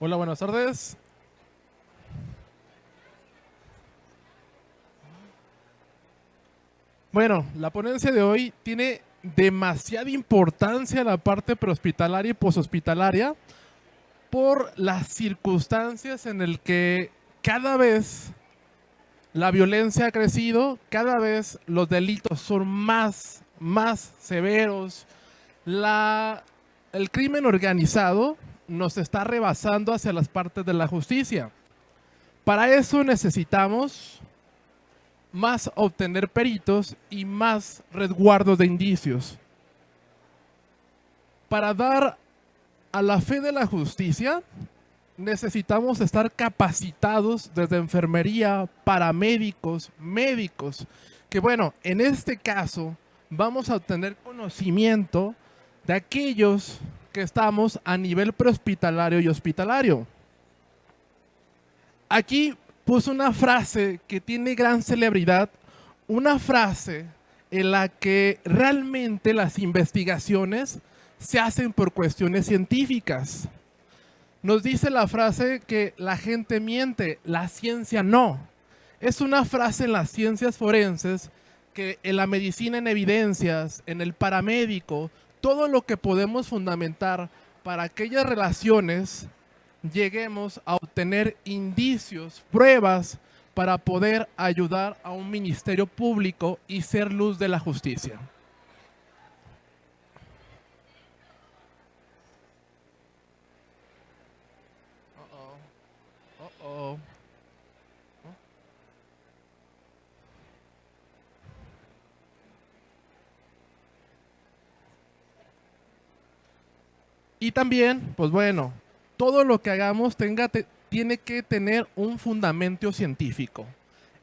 Hola, buenas tardes. Bueno, la ponencia de hoy tiene demasiada importancia la parte prehospitalaria y poshospitalaria por las circunstancias en el que cada vez la violencia ha crecido, cada vez los delitos son más severos, el crimen organizado nos está rebasando hacia las partes de la justicia. Para eso necesitamos más obtener peritos y más resguardos de indicios. Para dar a la fe de la justicia, necesitamos estar capacitados desde enfermería, paramédicos, médicos, que bueno, en este caso vamos a obtener conocimiento de aquellos que estamos a nivel prehospitalario y hospitalario. Aquí puso una frase que tiene gran celebridad, una frase en la que realmente las investigaciones se hacen por cuestiones científicas. Nos dice la frase que la gente miente, la ciencia no. Es una frase en las ciencias forenses que en la medicina en evidencias, en el paramédico, todo lo que podemos fundamentar para aquellas relaciones lleguemos a obtener indicios, pruebas para poder ayudar a un ministerio público y ser luz de la justicia. Uh-oh. Y también, pues bueno, todo lo que hagamos tiene que tener un fundamento científico.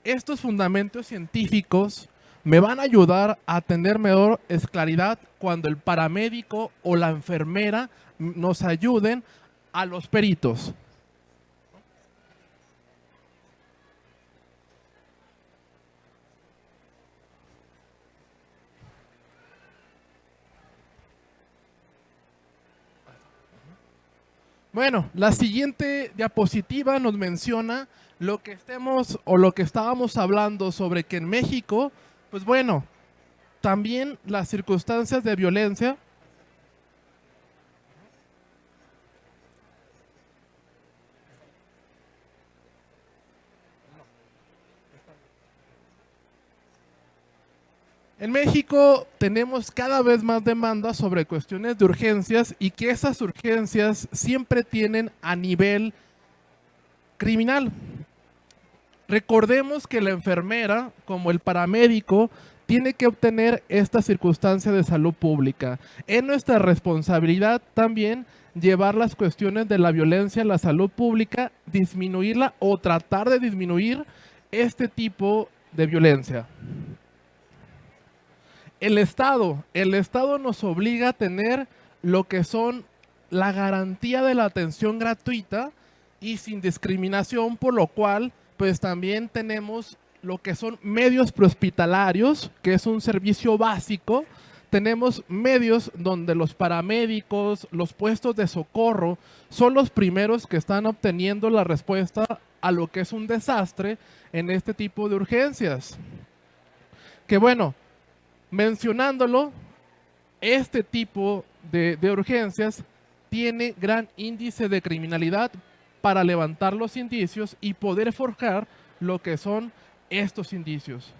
Estos fundamentos científicos me van a ayudar a tener mejor claridad cuando el paramédico o la enfermera nos ayuden a los peritos. Bueno, la siguiente diapositiva nos menciona lo que estemos o lo que estábamos hablando sobre que en México, pues bueno, también las circunstancias de violencia. En México tenemos cada vez más demandas sobre cuestiones de urgencias y que esas urgencias siempre tienen a nivel criminal. Recordemos que la enfermera, como el paramédico, tiene que obtener esta circunstancia de salud pública. Es nuestra responsabilidad también llevar las cuestiones de la violencia en la salud pública, disminuirla o tratar de disminuir este tipo de violencia. El Estado nos obliga a tener lo que son la garantía de la atención gratuita y sin discriminación, por lo cual pues también tenemos lo que son medios prehospitalarios, que es un servicio básico. Tenemos medios donde los paramédicos, los puestos de socorro, son los primeros que están obteniendo la respuesta a lo que es un desastre en este tipo de urgencias. Que bueno, mencionándolo, este tipo de urgencias tiene gran índice de criminalidad para levantar los indicios y poder forjar lo que son estos indicios.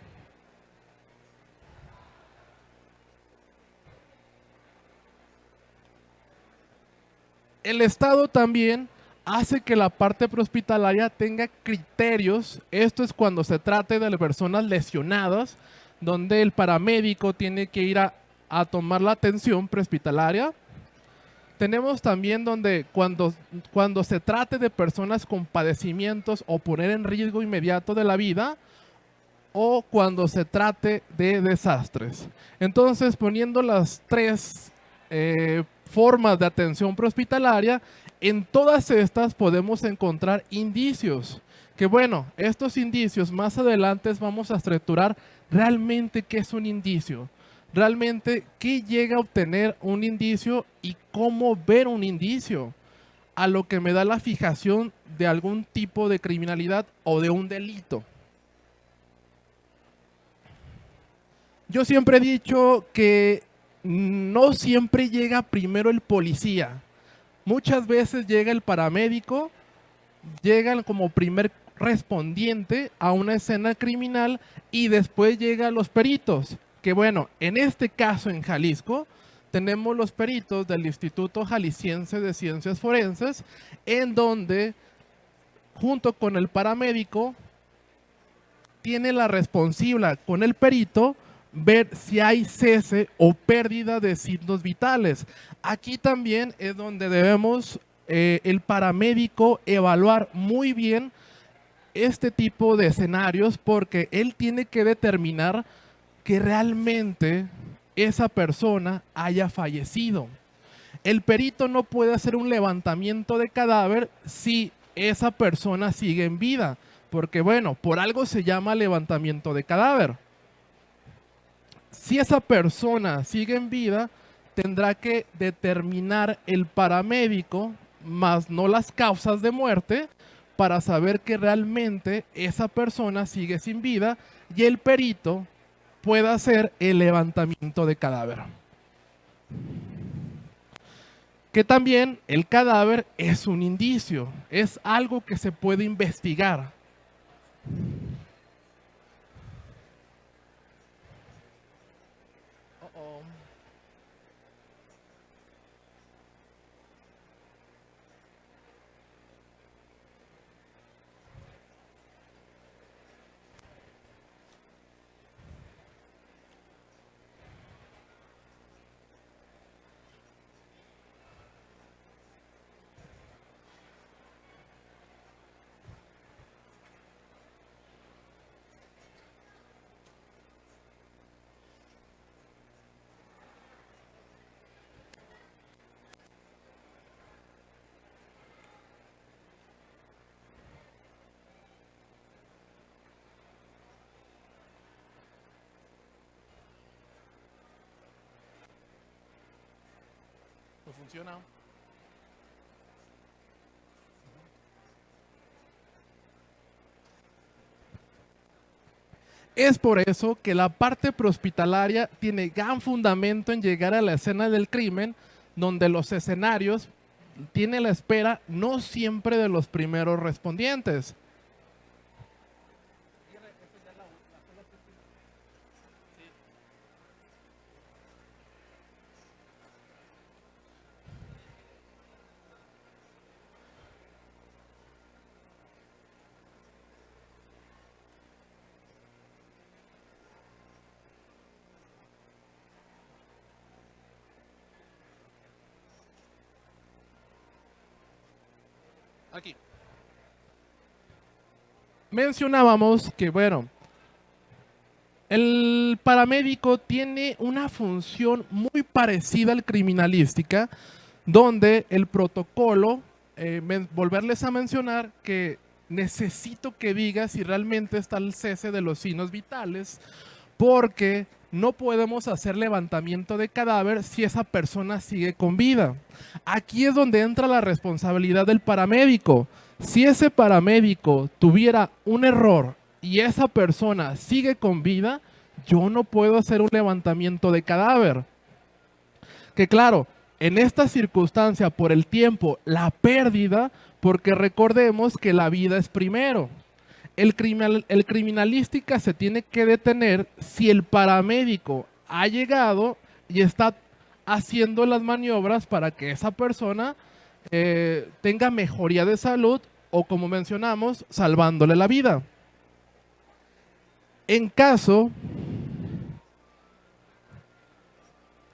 El Estado también hace que la parte prehospitalaria tenga criterios. Esto es cuando se trate de las personas lesionadas, donde el paramédico tiene que ir a tomar la atención prehospitalaria. Tenemos también donde cuando se trate de personas con padecimientos o poner en riesgo inmediato de la vida, o cuando se trate de desastres. Entonces, poniendo las tres formas de atención prehospitalaria, en todas estas podemos encontrar indicios. Que bueno, estos indicios más adelante vamos a estructurar realmente qué es un indicio. Realmente qué llega a obtener un indicio y cómo ver un indicio. a lo que me da la fijación de algún tipo de criminalidad o de un delito. Yo siempre he dicho que no siempre llega primero el policía. Muchas veces llega el paramédico, llegan como primer respondiente a una escena criminal y después llegan los peritos. Que bueno, en este caso en Jalisco tenemos los peritos del Instituto Jalisciense de Ciencias Forenses, en donde junto con el paramédico tiene la responsabilidad con el perito ver si hay cese o pérdida de signos vitales. Aquí también es donde debemos el paramédico evaluar muy bien este tipo de escenarios porque él tiene que determinar que realmente esa persona haya fallecido. El perito no puede hacer un levantamiento de cadáver si esa persona sigue en vida, porque bueno, por algo se llama levantamiento de cadáver. Si esa persona sigue en vida, tendrá que determinar el paramédico, más no las causas de muerte, para saber que realmente esa persona sigue sin vida y el perito pueda hacer el levantamiento de cadáver. Que también el cadáver es un indicio, es algo que se puede investigar. ¿No funciona? Es por eso que la parte prehospitalaria tiene gran fundamento en llegar a la escena del crimen, donde los escenarios tienen la espera no siempre de los primeros respondientes. Aquí. Mencionábamos que, bueno, el paramédico tiene una función muy parecida al criminalística, donde el protocolo, volverles a mencionar que necesito que diga si realmente está el cese de los signos vitales, porque no podemos hacer levantamiento de cadáver si esa persona sigue con vida. Aquí es donde entra la responsabilidad del paramédico. Si ese paramédico tuviera un error y esa persona sigue con vida, yo no puedo hacer un levantamiento de cadáver. Que claro, en esta circunstancia, por el tiempo, la pérdida, porque recordemos que la vida es primero. El criminalística se tiene que detener si el paramédico ha llegado y está haciendo las maniobras para que esa persona tenga mejoría de salud o, como mencionamos, salvándole la vida. En caso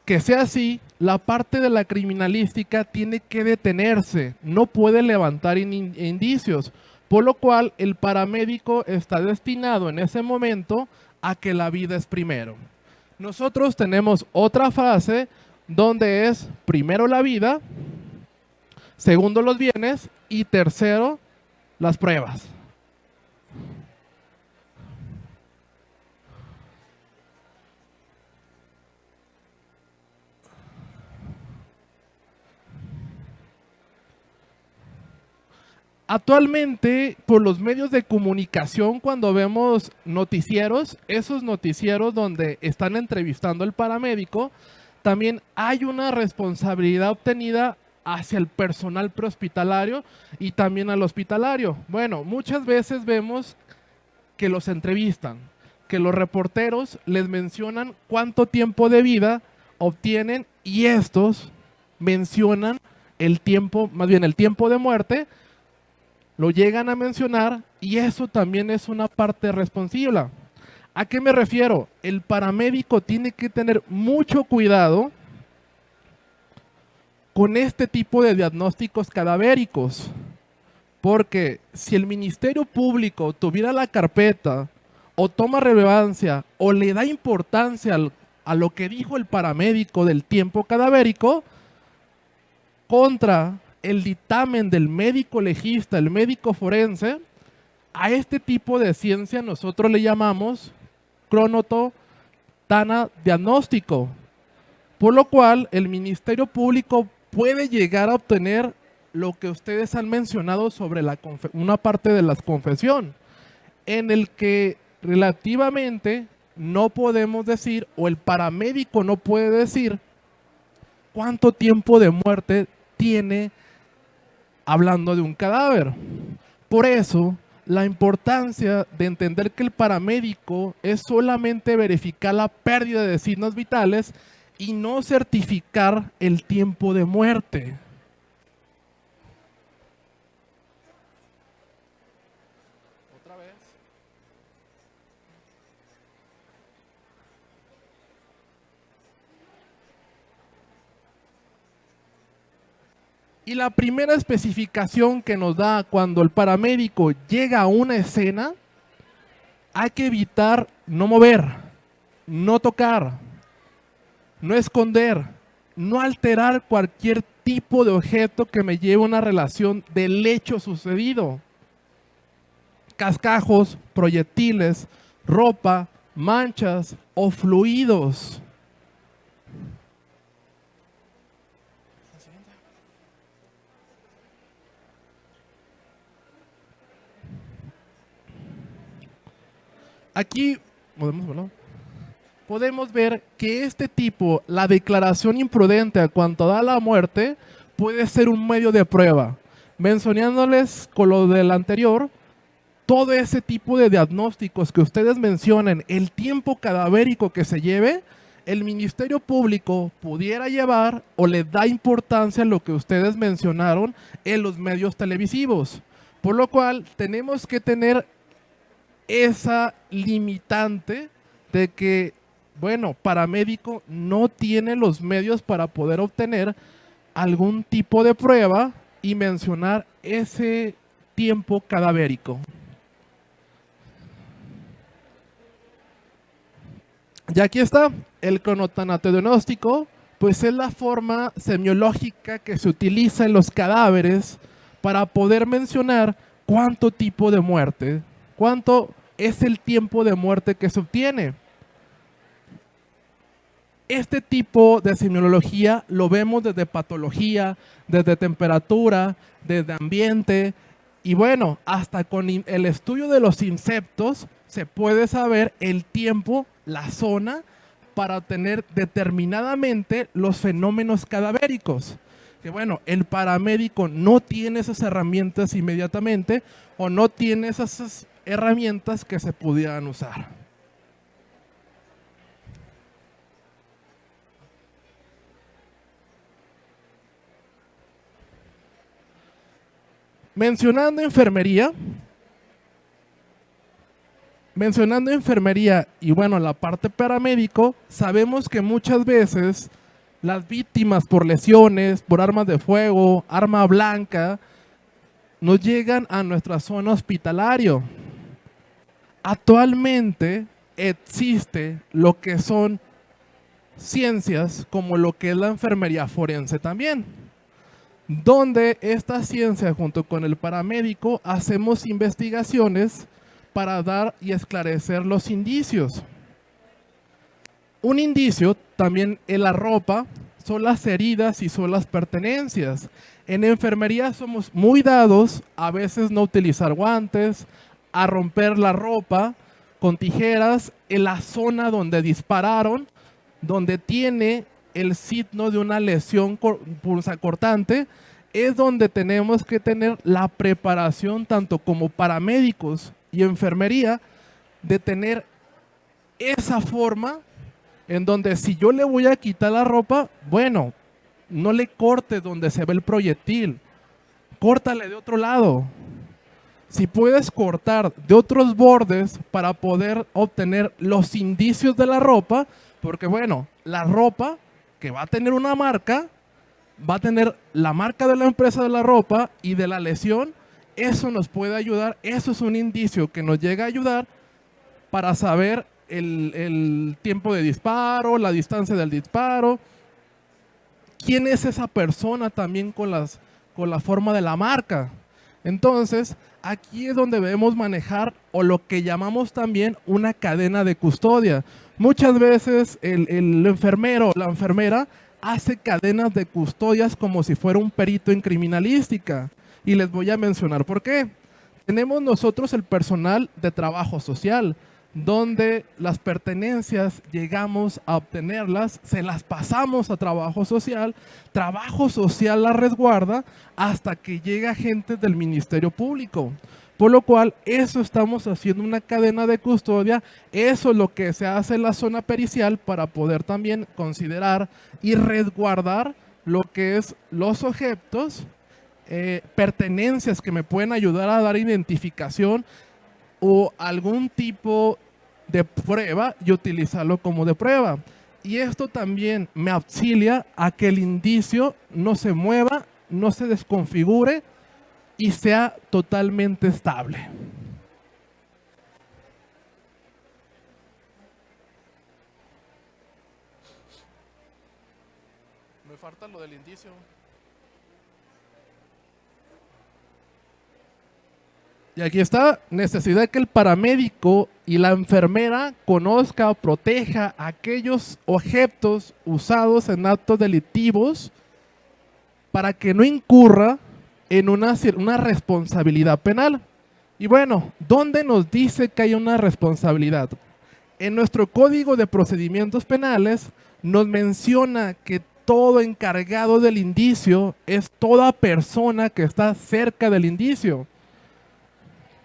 que sea así, la parte de la criminalística tiene que detenerse, no puede levantar indicios, por lo cual el paramédico está destinado en ese momento a que la vida es primero. Nosotros tenemos otra frase donde es primero la vida, segundo los bienes y tercero las pruebas. Actualmente, por los medios de comunicación, cuando vemos noticieros, esos noticieros donde están entrevistando al paramédico, también hay una responsabilidad obtenida hacia el personal prehospitalario y también al hospitalario. Bueno, muchas veces vemos que los entrevistan, que los reporteros les mencionan cuánto tiempo de vida obtienen y estos mencionan el tiempo, más bien el tiempo de muerte, lo llegan a mencionar y eso también es una parte responsiva. ¿A qué me refiero? El paramédico tiene que tener mucho cuidado con este tipo de diagnósticos cadavéricos, porque si el Ministerio Público tuviera la carpeta o toma relevancia o le da importancia a lo que dijo el paramédico del tiempo cadavérico contra el dictamen del médico legista, el médico forense, a este tipo de ciencia nosotros le llamamos cronotana diagnóstico, por lo cual el Ministerio Público puede llegar a obtener lo que ustedes han mencionado sobre una parte de la confesión, en el que relativamente no podemos decir, o el paramédico no puede decir cuánto tiempo de muerte tiene hablando de un cadáver. Por eso, la importancia de entender que el paramédico es solamente verificar la pérdida de signos vitales y no certificar el tiempo de muerte. Otra vez. Y la primera especificación que nos da cuando el paramédico llega a una escena, hay que evitar no mover, no tocar, no esconder, no alterar cualquier tipo de objeto que me lleve a una relación del hecho sucedido. Cascajos, proyectiles, ropa, manchas o fluidos. Aquí podemos ver que este tipo, la declaración imprudente a cuanto da la muerte, puede ser un medio de prueba. Mencionándoles con lo del anterior, todo ese tipo de diagnósticos que ustedes mencionen, el tiempo cadavérico que se lleve, el Ministerio Público pudiera llevar o le da importancia a lo que ustedes mencionaron en los medios televisivos. Por lo cual tenemos que tener esa limitante de que, bueno, paramédico no tiene los medios para poder obtener algún tipo de prueba y mencionar ese tiempo cadavérico. Y aquí está, el cronotanatodiagnóstico, pues es la forma semiológica que se utiliza en los cadáveres para poder mencionar cuánto tipo de muerte, cuánto es el tiempo de muerte que se obtiene. Este tipo de semiología lo vemos desde patología, desde temperatura, desde ambiente, y bueno, hasta con el estudio de los insectos se puede saber el tiempo, la zona, para tener determinadamente los fenómenos cadavéricos. Que bueno, el paramédico no tiene esas herramientas inmediatamente o no tiene esas herramientas que se pudieran usar. Mencionando enfermería y bueno, la parte paramédico, sabemos que muchas veces las víctimas por lesiones, por armas de fuego, arma blanca, nos llegan a nuestra zona hospitalaria. Actualmente existe lo que son ciencias como lo que es la enfermería forense también, donde esta ciencia junto con el paramédico hacemos investigaciones para dar y esclarecer los indicios. Un indicio también en la ropa son las heridas y son las pertenencias. En enfermería somos muy dados a veces no utilizar guantes, a romper la ropa con tijeras en la zona donde dispararon, donde tiene el signo de una lesión punzocortante, es donde tenemos que tener la preparación tanto como paramédicos y enfermería de tener esa forma en donde si yo le voy a quitar la ropa, bueno, no le corte donde se ve el proyectil, córtale de otro lado. Si puedes cortar de otros bordes para poder obtener los indicios de la ropa, porque bueno, la ropa que va a tener una marca, va a tener la marca de la empresa de la ropa y de la lesión, eso nos puede ayudar, eso es un indicio que nos llega a ayudar para saber el tiempo de disparo, la distancia del disparo, quién es esa persona también con la forma de la marca. Entonces, aquí es donde debemos manejar o lo que llamamos también una cadena de custodia. Muchas veces el enfermero o la enfermera hace cadenas de custodias como si fuera un perito en criminalística. Y les voy a mencionar por qué. Tenemos nosotros el personal de trabajo social, donde las pertenencias llegamos a obtenerlas, se las pasamos a trabajo social las resguarda hasta que llega gente del Ministerio Público. Por lo cual, eso estamos haciendo una cadena de custodia, eso es lo que se hace en la zona pericial para poder también considerar y resguardar lo que es los objetos, pertenencias que me pueden ayudar a dar identificación o algún tipo de prueba y utilizarlo como de prueba. Y esto también me auxilia a que el indicio no se mueva, no se desconfigure y sea totalmente estable. Me falta lo del indicio. Y aquí está, necesidad de que el paramédico y la enfermera conozca o proteja aquellos objetos usados en actos delictivos para que no incurra en una responsabilidad penal. Y bueno, ¿dónde nos dice que hay una responsabilidad? En nuestro Código de Procedimientos Penales nos menciona que todo encargado del indicio es toda persona que está cerca del indicio.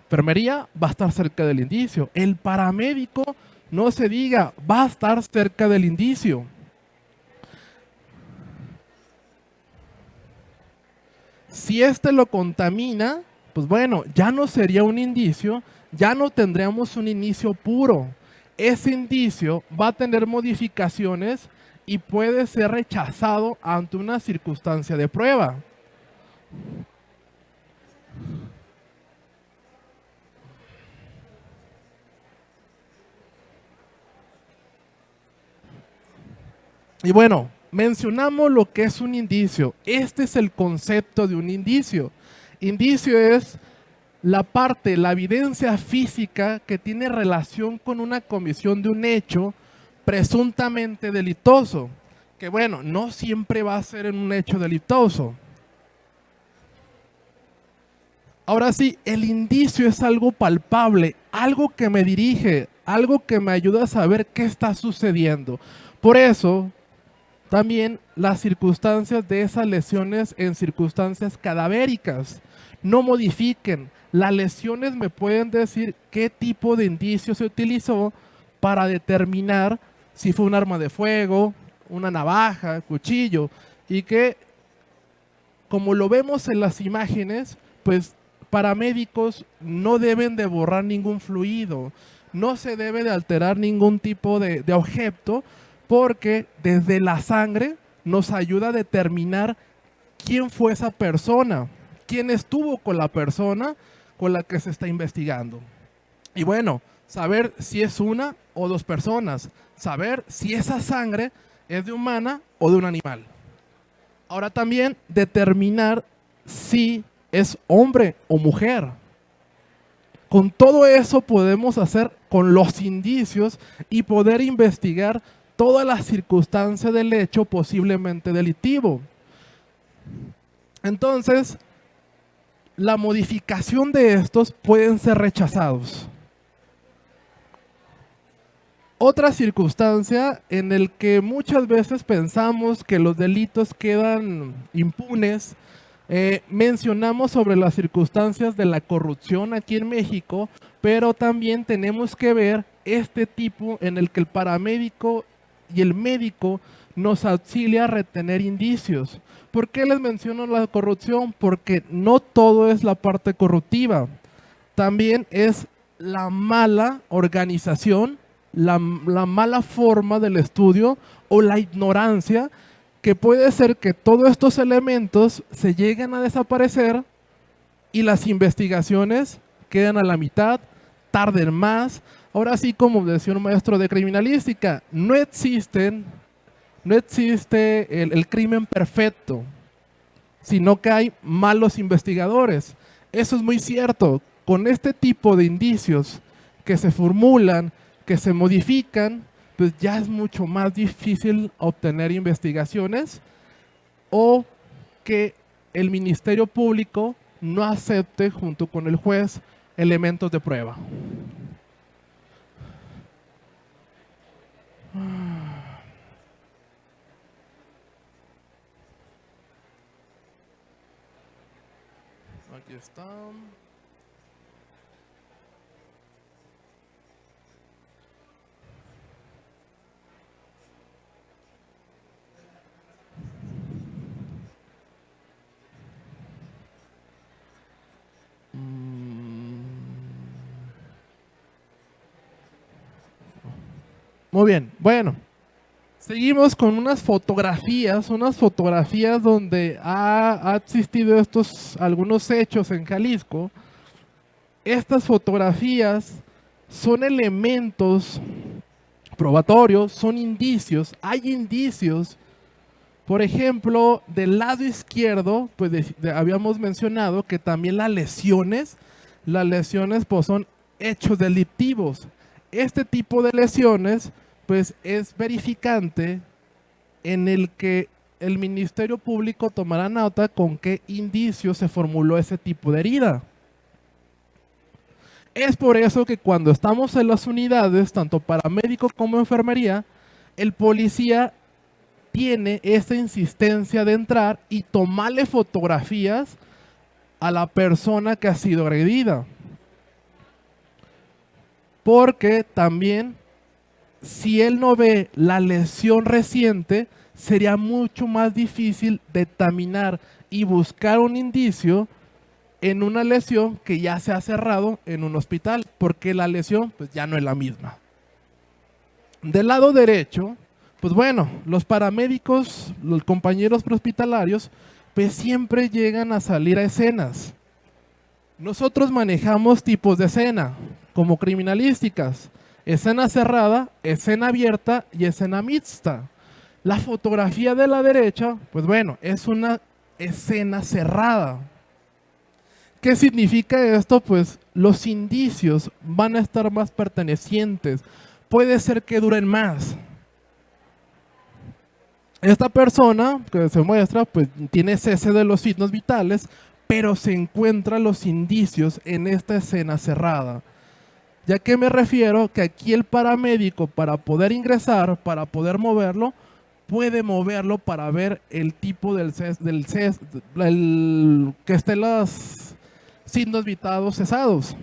Enfermería va a estar cerca del indicio. El paramédico, no se diga, va a estar cerca del indicio. Si este lo contamina, pues bueno, ya no sería un indicio, ya no tendríamos un inicio puro. Ese indicio va a tener modificaciones y puede ser rechazado ante una circunstancia de prueba. Y bueno, mencionamos lo que es un indicio. Este es el concepto de un indicio. Indicio es la parte, la evidencia física que tiene relación con una comisión de un hecho presuntamente delitoso. Que bueno, no siempre va a ser en un hecho delitoso. Ahora sí, el indicio es algo palpable, algo que me dirige, algo que me ayuda a saber qué está sucediendo. Por eso, también las circunstancias de esas lesiones en circunstancias cadavéricas. No modifiquen. Las lesiones me pueden decir qué tipo de indicio se utilizó para determinar si fue un arma de fuego, una navaja, cuchillo. Y que, como lo vemos en las imágenes, pues paramédicos no deben de borrar ningún fluido. No se debe de alterar ningún tipo de objeto, porque desde la sangre nos ayuda a determinar quién fue esa persona, quién estuvo con la persona con la que se está investigando. Y bueno, saber si es una o dos personas, saber si esa sangre es de humana o de un animal. Ahora también determinar si es hombre o mujer. Con todo eso podemos hacer con los indicios y poder investigar todas las circunstancias del hecho posiblemente delictivo. Entonces, la modificación de estos pueden ser rechazados. Otra circunstancia en el que muchas veces pensamos que los delitos quedan impunes, mencionamos sobre las circunstancias de la corrupción aquí en México, pero también tenemos que ver este tipo en el que el paramédico y el médico nos auxilia a retener indicios. ¿Por qué les menciono la corrupción? Porque no todo es la parte corruptiva, también es la mala organización, la mala forma del estudio o la ignorancia, que puede ser que todos estos elementos se lleguen a desaparecer y las investigaciones queden a la mitad, tarden más. Ahora sí, como decía un maestro de criminalística, no existe el crimen perfecto, sino que hay malos investigadores. Eso es muy cierto. Con este tipo de indicios que se formulan, que se modifican, pues ya es mucho más difícil obtener investigaciones o que el Ministerio Público no acepte junto con el juez elementos de prueba. Aquí está. Muy bien, bueno. Seguimos con unas fotografías donde ha existido algunos hechos en Jalisco. Estas fotografías son elementos probatorios, son indicios, hay indicios. Por ejemplo, del lado izquierdo, pues habíamos mencionado que también las lesiones pues son hechos delictivos. Este tipo de lesiones pues es verificante en el que el Ministerio Público tomará nota con qué indicios se formuló ese tipo de herida. Es por eso que cuando estamos en las unidades, tanto paramédico como enfermería, el policía tiene esa insistencia de entrar y tomarle fotografías a la persona que ha sido agredida. Porque también, si él no ve la lesión reciente, sería mucho más difícil determinar y buscar un indicio en una lesión que ya se ha cerrado en un hospital, porque la lesión pues ya no es la misma. Del lado derecho, pues bueno, los paramédicos, los compañeros prehospitalarios, pues siempre llegan a salir a escenas. Nosotros manejamos tipos de escena, como criminalísticas: escena cerrada, escena abierta y escena mixta. La fotografía de la derecha, pues bueno, es una escena cerrada. ¿Qué significa esto? Pues los indicios van a estar más pertenecientes. Puede ser que duren más. Esta persona que se muestra, pues tiene cese de los signos vitales, pero se encuentran los indicios en esta escena cerrada. ¿Ya que me refiero? Que aquí el paramédico, para poder ingresar, para poder moverlo, puede moverlo para ver el tipo que estén los signos vitales cesados.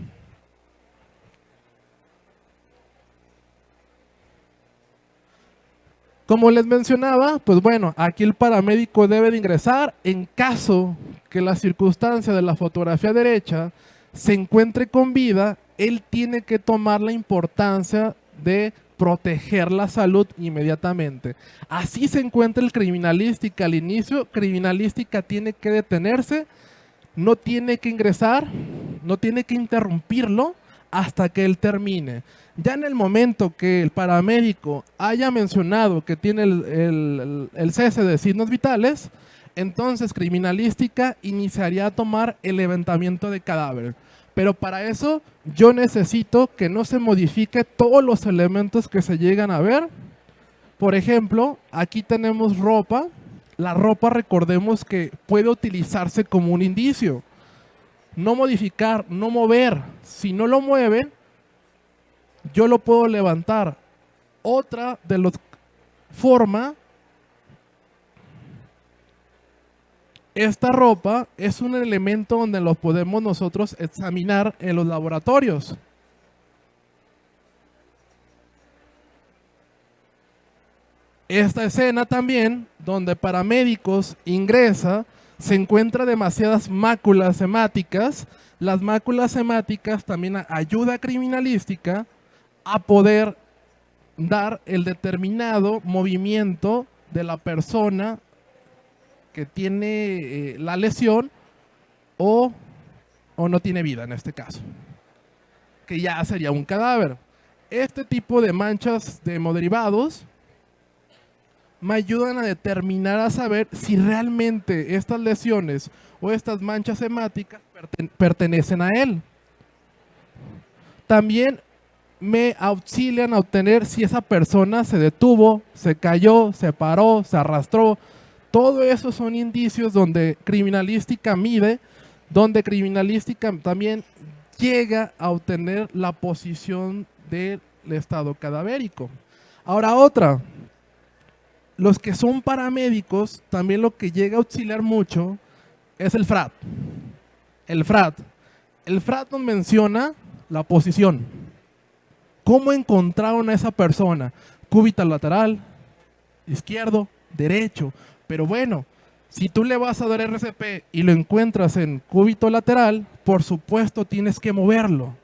Como les mencionaba, pues bueno, aquí el paramédico debe de ingresar en caso que la circunstancia de la fotografía derecha se encuentre con vida. Él tiene que tomar la importancia de proteger la salud inmediatamente. Así se encuentra el criminalística al inicio. Criminalística tiene que detenerse, no tiene que ingresar, no tiene que interrumpirlo hasta que él termine. Ya en el momento que el paramédico haya mencionado que tiene el cese de signos vitales, entonces criminalística iniciaría a tomar el levantamiento de cadáver. Pero para eso yo necesito que no se modifique todos los elementos que se llegan a ver. Por ejemplo, aquí tenemos ropa la ropa, recordemos que puede utilizarse como un indicio. No modificar, no mover. Si no lo mueven, yo lo puedo levantar. Otra de las formas, esta ropa es un elemento donde lo podemos nosotros examinar en los laboratorios. Esta escena también, donde paramédicos ingresa, se encuentra demasiadas máculas hemáticas. Las máculas hemáticas también ayuda criminalística a poder dar el determinado movimiento de la persona que tiene la lesión o no tiene vida en este caso, que ya sería un cadáver. Este tipo de manchas de hemoderivados me ayudan a determinar, a saber si realmente estas lesiones o estas manchas hemáticas pertenecen a él. También me auxilian a obtener si esa persona se detuvo, se cayó, se paró, se arrastró. Todo eso son indicios donde criminalística mide, donde criminalística también llega a obtener la posición del estado cadavérico. Ahora otra, los que son paramédicos, también lo que llega a auxiliar mucho es el FRAT. El FRAT nos menciona la posición. ¿Cómo encontraron a esa persona? Cúbito lateral, izquierdo, derecho. Pero bueno, si tú le vas a dar RCP y lo encuentras en cúbito lateral, por supuesto tienes que moverlo.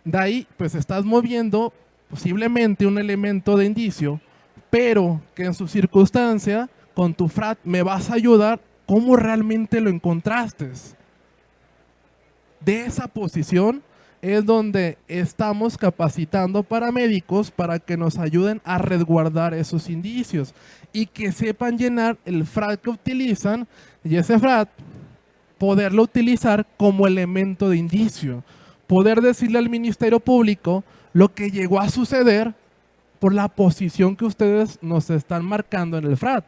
De ahí, pues estás moviendo posiblemente un elemento de indicio, pero que en su circunstancia, con tu FRAT, me vas a ayudar cómo realmente lo encontraste. De esa posición es donde estamos capacitando paramédicos para que nos ayuden a resguardar esos indicios y que sepan llenar el FRAT que utilizan, y ese FRAT poderlo utilizar como elemento de indicio. Poder decirle al Ministerio Público lo que llegó a suceder por la posición que ustedes nos están marcando en el FRAT.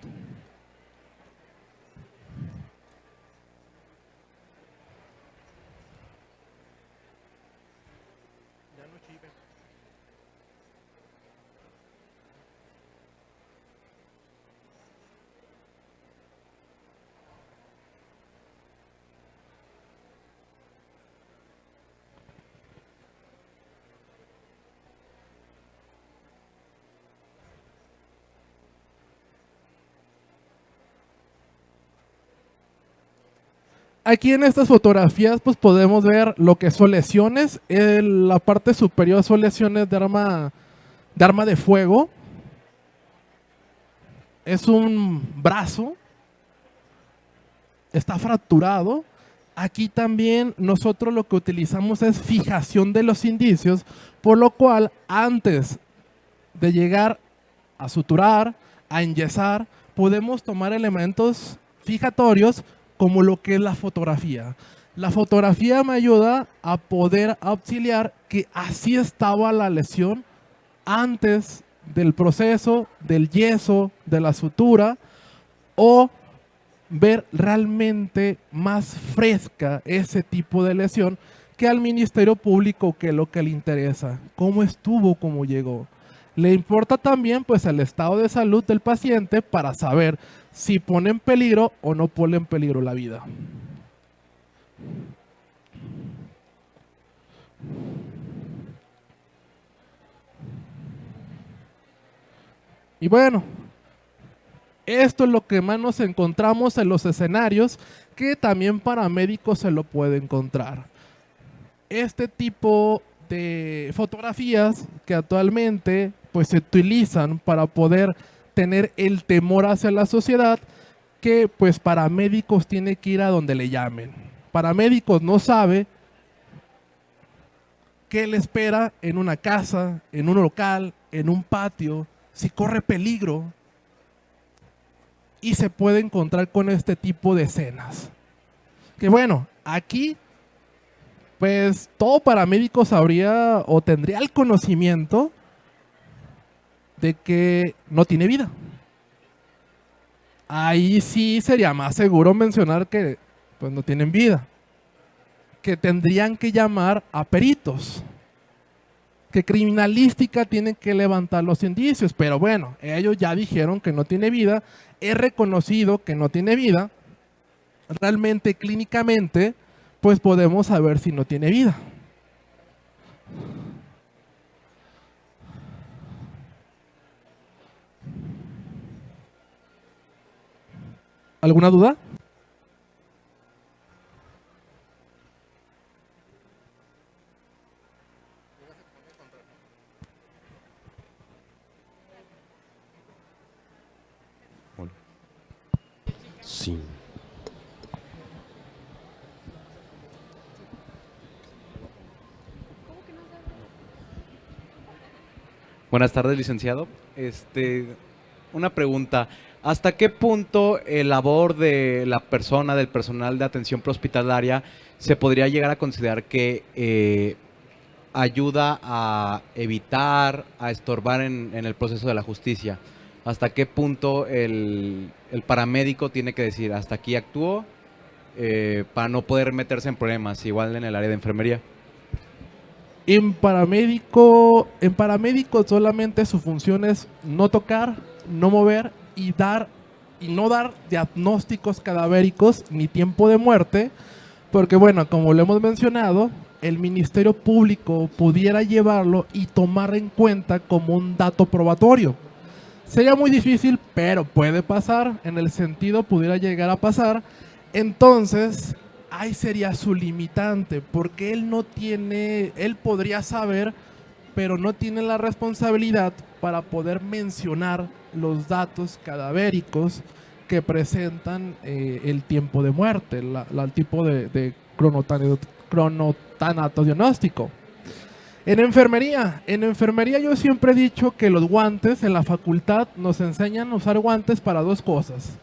Aquí en estas fotografías pues podemos ver lo que son lesiones. En la parte superior son lesiones de arma de fuego. Es un brazo. Está fracturado. Aquí también nosotros lo que utilizamos es fijación de los indicios, por lo cual antes de llegar a suturar, a enyesar, podemos tomar elementos fijatorios como lo que es la fotografía. La fotografía me ayuda a poder auxiliar que así estaba la lesión antes del proceso, del yeso, de la sutura, o ver realmente más fresca ese tipo de lesión que al Ministerio Público, que es lo que le interesa, cómo estuvo, cómo llegó. Le importa también pues el estado de salud del paciente para saber si pone en peligro o no pone en peligro la vida. Y bueno, esto es lo que más nos encontramos en los escenarios, que también para médicos se lo puede encontrar. Este tipo de fotografías que actualmente pues se utilizan para poder tener el temor hacia la sociedad, que pues paramédicos tiene que ir a donde le llamen. Paramédicos no sabe qué le espera en una casa, en un local, en un patio, si corre peligro, y se puede encontrar con este tipo de escenas. Que bueno, aquí pues todo paramédico sabría o tendría el conocimiento de que no tiene vida. ahí sí sería más seguro mencionar que pues no tienen vida, que tendrían que llamar a peritos, que criminalística tiene que levantar los indicios, pero bueno, ellos ya dijeron que no tiene vida, es reconocido que no tiene vida, realmente clínicamente pues podemos saber si no tiene vida. ¿Alguna duda? Sí. Buenas tardes, licenciado. Una pregunta. ¿Hasta qué punto el labor de la persona, del personal de atención prehospitalaria, se podría llegar a considerar que ayuda a evitar, a estorbar en el proceso de la justicia? ¿Hasta qué punto el paramédico tiene que decir, hasta aquí actúo, para no poder meterse en problemas, igual en el área de enfermería? En paramédico solamente su función es no tocar, no mover y no dar diagnósticos cadavéricos ni tiempo de muerte, porque bueno, como lo hemos mencionado, el Ministerio Público pudiera llevarlo y tomar en cuenta como un dato probatorio. Sería muy difícil, pero puede pasar, en el sentido pudiera llegar a pasar. Entonces, ahí sería su limitante, porque él podría saber, pero no tiene la responsabilidad para poder mencionar los datos cadavéricos que presentan el tiempo de muerte, el tipo de cronotanato diagnóstico. En enfermería yo siempre he dicho que los guantes en la facultad nos enseñan a usar guantes para dos cosas,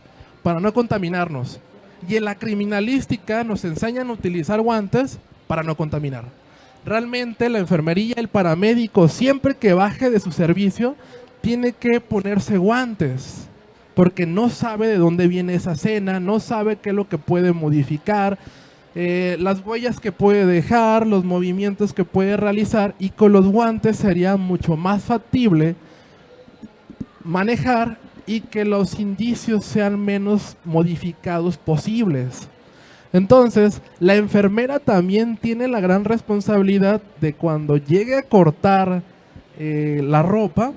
para no contaminarnos. Y en la criminalística nos enseñan a utilizar guantes para no contaminar. Realmente la enfermería, el paramédico, siempre que baje de su servicio, tiene que ponerse guantes, porque no sabe de dónde viene esa escena, no sabe qué es lo que puede modificar, las huellas que puede dejar, los movimientos que puede realizar, y con los guantes sería mucho más factible manejar y que los indicios sean menos modificados posibles. Entonces, la enfermera también tiene la gran responsabilidad de cuando llegue a cortar la ropa,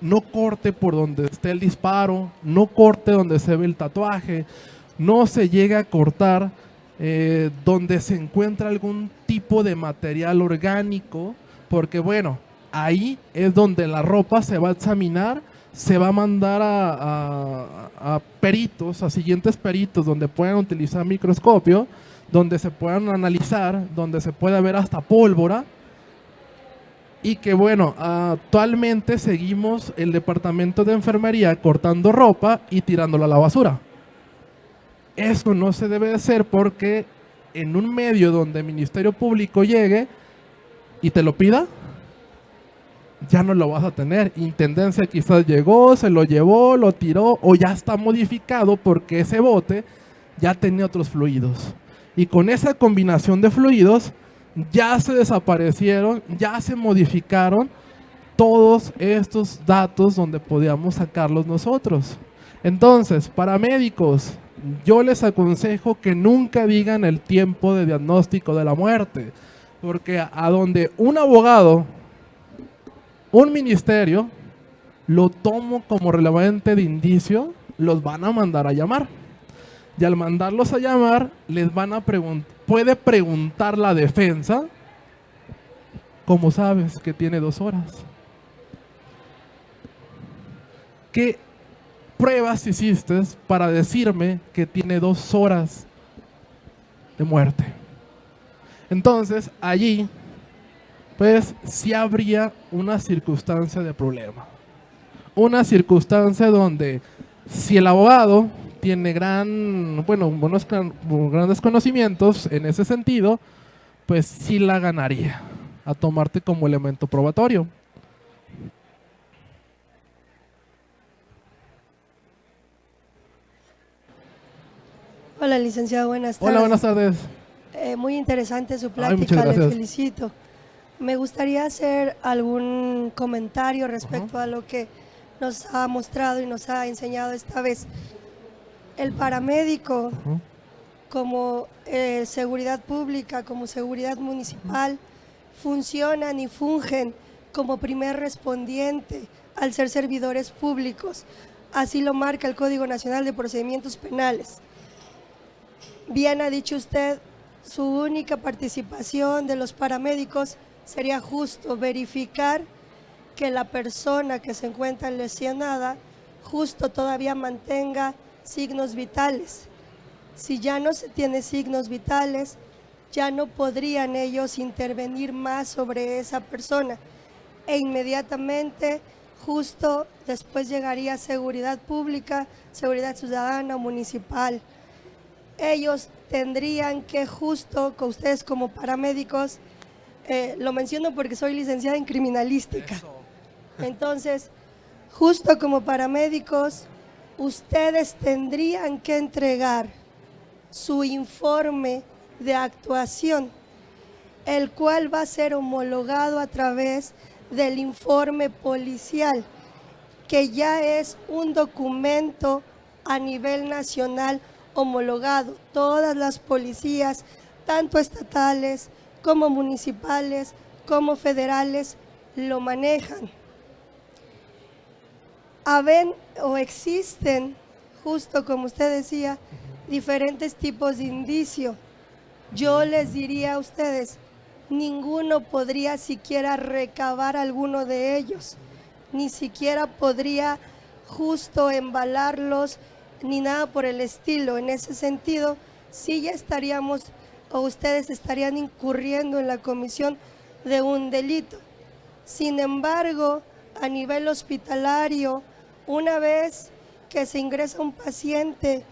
no corte por donde esté el disparo, no corte donde se ve el tatuaje, no se llega a cortar donde se encuentra algún tipo de material orgánico, porque bueno, ahí es donde la ropa se va a examinar, se va a mandar a peritos, a siguientes peritos, donde puedan utilizar microscopio, donde se puedan analizar, donde se pueda ver hasta pólvora. Y que bueno, actualmente seguimos el departamento de enfermería cortando ropa y tirándola a la basura. Eso no se debe hacer, porque en un medio donde el Ministerio Público llegue y te lo pida, ya no lo vas a tener. Intendencia quizás llegó, se lo llevó, lo tiró, o ya está modificado porque ese bote ya tenía otros fluidos. Y con esa combinación de fluidos ya se desaparecieron, ya se modificaron todos estos datos donde podíamos sacarlos nosotros. Entonces, paramédicos, yo les aconsejo que nunca digan el tiempo de diagnóstico de la muerte, porque a donde un abogado, un ministerio, lo tomo como relevante de indicio, los van a mandar a llamar. Y al mandarlos a llamar, les van a puede preguntar la defensa, ¿cómo sabes que tiene 2 horas? ¿Qué pruebas hiciste para decirme que tiene 2 horas de muerte? Entonces, allí, pues, sí habría una circunstancia de problema. Una circunstancia donde, si el abogado tiene grandes conocimientos en ese sentido, pues sí la ganaría a tomarte como elemento probatorio. Hola, licenciado, buenas tardes. Hola, buenas tardes. Muy interesante su Ay, muchas plática, le gracias. felicito. Me gustaría hacer algún comentario respecto a lo que nos ha mostrado y nos ha enseñado esta vez. El paramédico, Ujú. como seguridad pública, como seguridad municipal, funcionan y fungen como primer respondiente al ser servidores públicos. Así lo marca el Código Nacional de Procedimientos Penales. Bien ha dicho usted, su única participación de los paramédicos sería justo verificar que la persona que se encuentra lesionada justo todavía mantenga signos vitales. Si ya no se tiene signos vitales, ya no podrían ellos intervenir más sobre esa persona e inmediatamente justo después llegaría seguridad pública, seguridad ciudadana, municipal. Ellos tendrían que justo, con ustedes como paramédicos, lo menciono porque soy licenciada en criminalística. Entonces, justo como paramédicos, ustedes tendrían que entregar su informe de actuación, el cual va a ser homologado a través del informe policial, que ya es un documento a nivel nacional homologado. Todas las policías, tanto estatales como municipales, como federales, lo manejan. Existen, justo como usted decía, diferentes tipos de indicio. Yo les diría a ustedes, ninguno podría siquiera recabar alguno de ellos, ni siquiera podría justo embalarlos, ni nada por el estilo. En ese sentido, sí ya estaríamos, o ustedes estarían incurriendo en la comisión de un delito. Sin embargo, a nivel hospitalario, una vez que se ingresa un paciente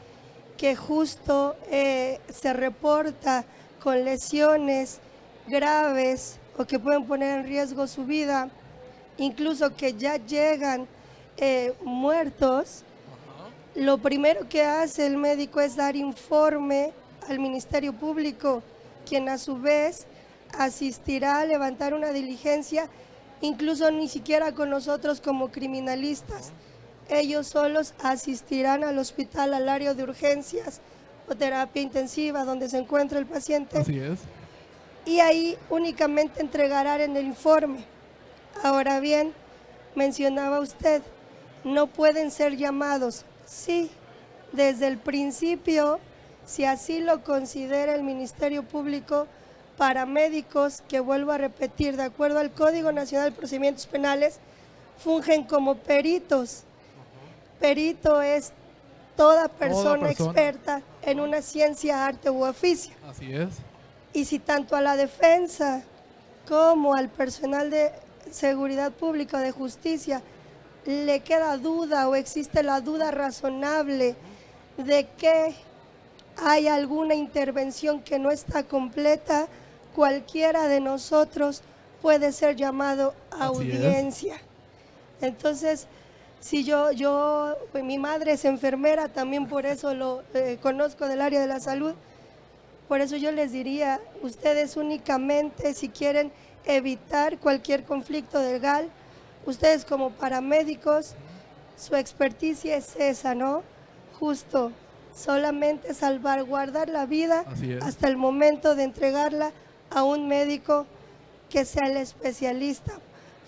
que justo se reporta con lesiones graves o que pueden poner en riesgo su vida, incluso que ya llegan muertos, lo primero que hace el médico es dar informe al Ministerio Público, quien a su vez asistirá a levantar una diligencia, incluso ni siquiera con nosotros como criminalistas. Ellos solos asistirán al hospital, al área de urgencias o terapia intensiva donde se encuentra el paciente. Así es. Y ahí únicamente entregarán en el informe. Ahora bien, mencionaba usted, no pueden ser llamados. Sí, desde el principio, si así lo considera el Ministerio Público, paramédicos, que vuelvo a repetir, de acuerdo al Código Nacional de Procedimientos Penales, fungen como peritos. Perito es toda persona experta en una ciencia, arte u oficio. Así es. Y si tanto a la defensa como al personal de seguridad pública o de justicia le queda duda o existe la duda razonable de que hay alguna intervención que no está completa, cualquiera de nosotros puede ser llamado a audiencia. Entonces, si pues mi madre es enfermera, también por eso lo conozco del área de la salud. Por eso yo les diría, ustedes únicamente, si quieren evitar cualquier conflicto legal, ustedes como paramédicos, su experticia es esa, ¿no? Justo, solamente salvaguardar la vida hasta el momento de entregarla a un médico que sea el especialista.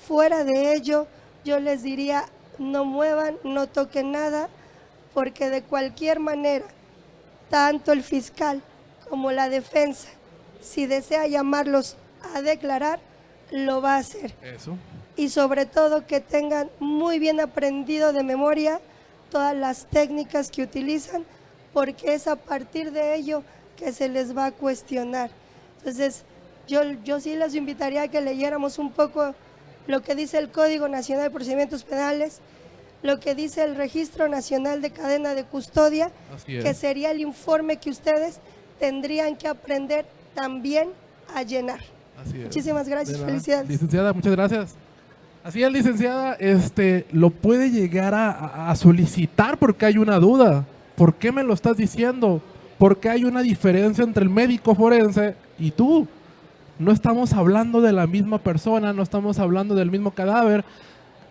Fuera de ello, yo les diría, no muevan, no toquen nada, porque de cualquier manera, tanto el fiscal como la defensa, si desea llamarlos a declarar, lo va a hacer. Eso. Y sobre todo que tengan muy bien aprendido de memoria todas las técnicas que utilizan, porque es a partir de ello que se les va a cuestionar. Entonces, yo sí les invitaría a que leyéramos un poco lo que dice el Código Nacional de Procedimientos Penales, lo que dice el Registro Nacional de Cadena de Custodia, que sería el informe que ustedes tendrían que aprender también a llenar. Así es. Muchísimas gracias, felicidades. Licenciada, muchas gracias. Así es, licenciada, lo puede llegar a solicitar porque hay una duda. ¿Por qué me lo estás diciendo? porque hay una diferencia entre el médico forense y tú. No estamos hablando de la misma persona, no estamos hablando del mismo cadáver.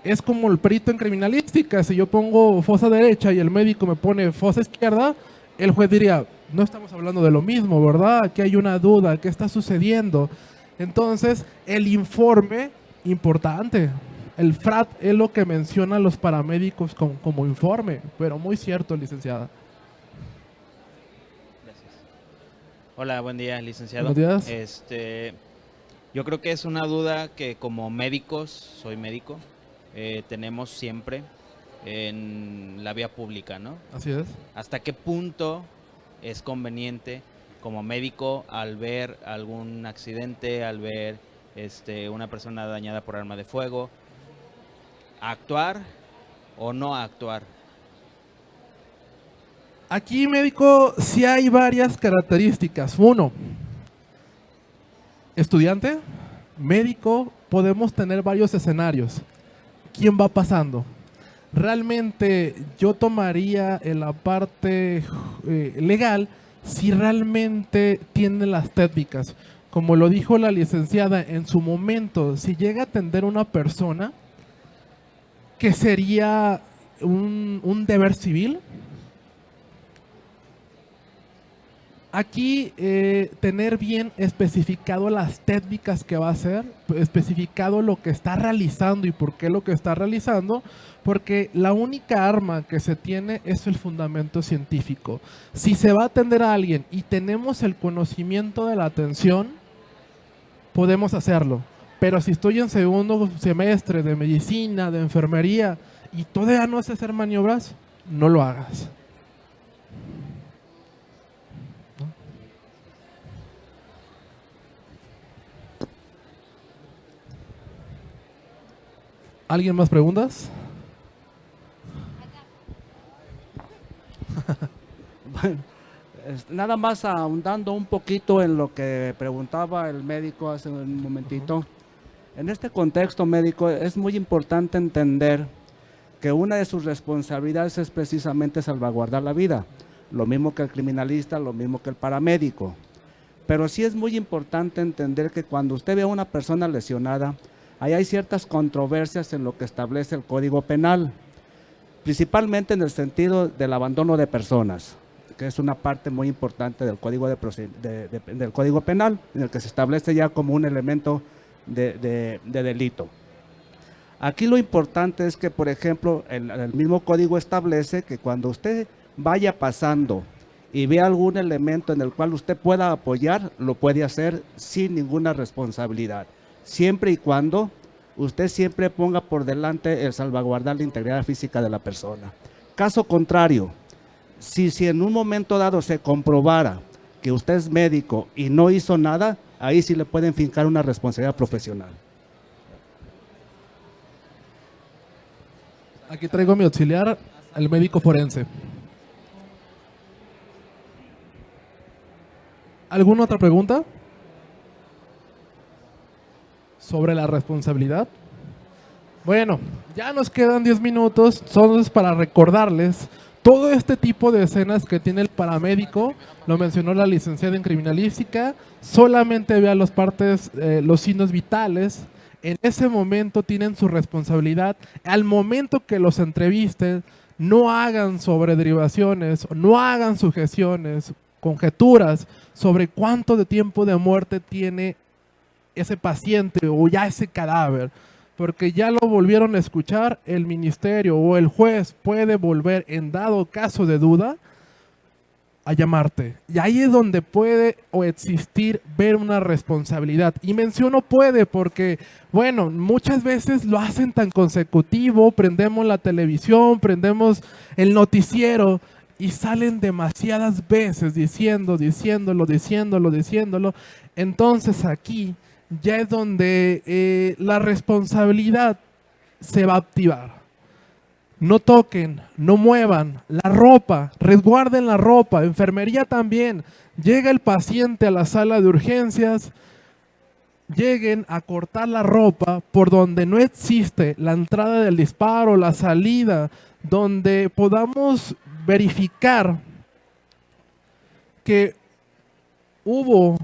Es como el perito en criminalística. Si yo pongo fosa derecha y el médico me pone fosa izquierda, el juez diría, no estamos hablando de lo mismo, ¿verdad? Aquí hay una duda, ¿qué está sucediendo? Entonces, el informe, importante. El FRAT es lo que mencionan los paramédicos como informe, pero muy cierto, licenciada. Gracias. Hola, buen día, licenciado. Buenos días. Yo creo que es una duda que como médicos, soy médico, tenemos siempre en la vía pública, ¿no? Así es. ¿Hasta qué punto es conveniente como médico al ver algún accidente, al ver una persona dañada por arma de fuego, actuar o no actuar? Aquí, médico, sí hay varias características. Uno, estudiante, médico, podemos tener varios escenarios. ¿Quién va pasando? Realmente yo tomaría en la parte legal si realmente tiene las técnicas. Como lo dijo la licenciada en su momento, si llega a atender una persona, que sería un deber civil. Aquí tener bien especificado las técnicas que va a hacer, especificado lo que está realizando y por qué lo que está realizando, porque la única arma que se tiene es el fundamento científico. Si se va a atender a alguien y tenemos el conocimiento de la atención, podemos hacerlo. Pero si estoy en segundo semestre de medicina, de enfermería, y todavía no sé hacer maniobras, no lo hagas. ¿Alguien más preguntas? Bueno, nada más ahondando un poquito en lo que preguntaba el médico hace un momentito. En este contexto médico es muy importante entender que una de sus responsabilidades es precisamente salvaguardar la vida, lo mismo que el criminalista, lo mismo que el paramédico. Pero sí es muy importante entender que cuando usted ve a una persona lesionada, ahí hay ciertas controversias en lo que establece el Código Penal, principalmente en el sentido del abandono de personas, que es una parte muy importante del Código, del Código Penal, en el que se establece ya como un elemento de delito. Aquí lo importante es que, por ejemplo, el mismo código establece que cuando usted vaya pasando y vea algún elemento en el cual usted pueda apoyar, lo puede hacer sin ninguna responsabilidad, siempre y cuando usted siempre ponga por delante el salvaguardar la integridad física de la persona. Caso contrario, si en un momento dado se comprobara que usted es médico y no hizo nada, ahí sí le pueden fincar una responsabilidad profesional. Aquí traigo a mi auxiliar, el médico forense. ¿Alguna otra pregunta? ¿Sobre la responsabilidad? Bueno, ya nos quedan 10 minutos, son para recordarles todo este tipo de escenas que tiene el paramédico. Lo mencionó la licenciada en criminalística, solamente vea las partes, los signos vitales. En ese momento tienen su responsabilidad. Al momento que los entrevisten, no hagan sobrederivaciones, no hagan sugestiones, conjeturas sobre cuánto de tiempo de muerte tiene ese paciente o ya ese cadáver, porque ya lo volvieron a escuchar, el ministerio o el juez puede volver, en dado caso de duda, a llamarte. Y ahí es donde puede o existir ver una responsabilidad. Y menciono puede porque, bueno, muchas veces lo hacen tan consecutivo, prendemos la televisión, prendemos el noticiero y salen demasiadas veces diciéndolo. Entonces aquí ya es donde la responsabilidad se va a activar. No toquen, no muevan la ropa, resguarden la ropa. Enfermería también. Llega el paciente a la sala de urgencias, lleguen a cortar la ropa por donde no existe la entrada del disparo, la salida, donde podamos verificar que hubo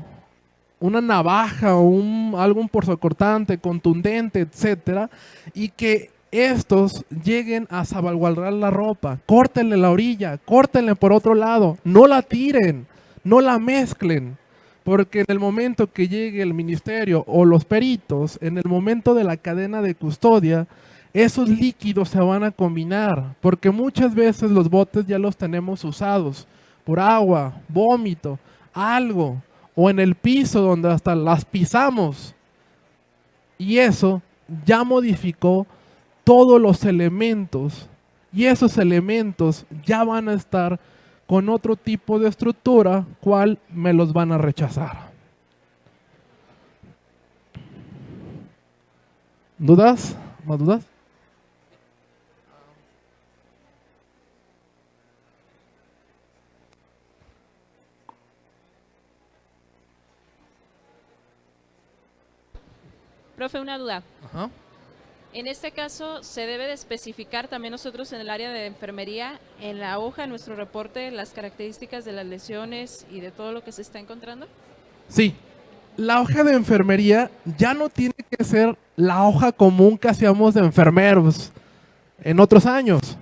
una navaja o algún punzocortante, contundente, etcétera, y que estos lleguen a salvaguardar la ropa. Córtenle la orilla, córtenle por otro lado, no la tiren, no la mezclen, porque en el momento que llegue el ministerio o los peritos, en el momento de la cadena de custodia, esos líquidos se van a combinar, porque muchas veces los botes ya los tenemos usados por agua, vómito, algo, o en el piso donde hasta las pisamos. Y eso ya modificó todos los elementos, y esos elementos ya van a estar con otro tipo de estructura, cual me los van a rechazar. ¿Dudas? ¿Más dudas? Profe, una duda. Ajá. En este caso, ¿se debe de especificar también nosotros en el área de enfermería, en la hoja, en nuestro reporte, las características de las lesiones y de todo lo que se está encontrando? Sí, la hoja de enfermería ya no tiene que ser la hoja común que hacíamos de enfermeros en otros años.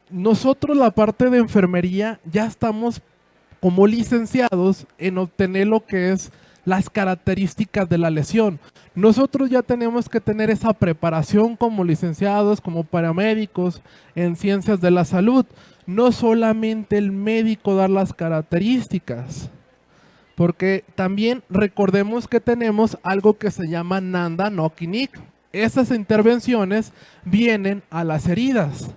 Nosotros la parte de enfermería ya estamos como licenciados en obtener lo que es las características de la lesión. Nosotros ya tenemos que tener esa preparación como licenciados, como paramédicos en ciencias de la salud. No solamente el médico dar las características, porque también recordemos que tenemos algo que se llama Nanda no Clinic. Esas intervenciones vienen a las heridas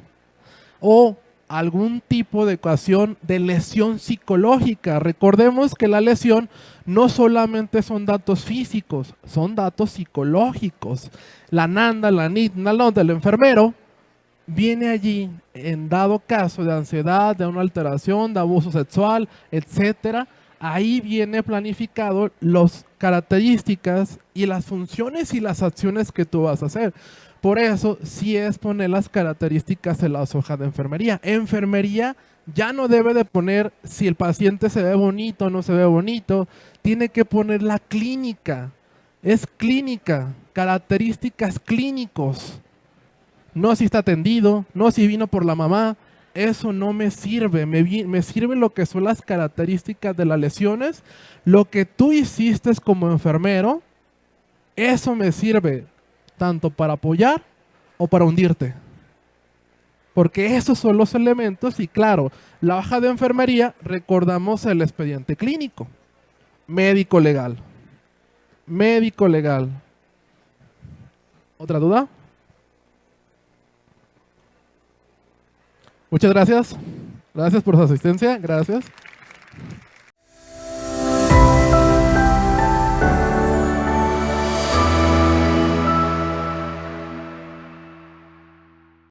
o algún tipo de ecuación de lesión psicológica. Recordemos que la lesión no solamente son datos físicos, son datos psicológicos. La Nanda, la NIT, del enfermero viene allí en dado caso de ansiedad, de una alteración, de abuso sexual, etcétera. Ahí viene planificado las características y las funciones y las acciones que tú vas a hacer. Por eso, sí es poner las características en las hojas de enfermería. Enfermería ya no debe de poner si el paciente se ve bonito o no se ve bonito. Tiene que poner la clínica. Es clínica, características clínicos. No si está atendido, no si vino por la mamá. Eso no me sirve. Me sirve lo que son las características de las lesiones. Lo que tú hiciste como enfermero, eso me sirve tanto para apoyar o para hundirte. Porque esos son los elementos y claro, la hoja de enfermería, recordamos el expediente clínico, médico legal. Médico legal. ¿Otra duda? Muchas gracias. Gracias por su asistencia. Gracias.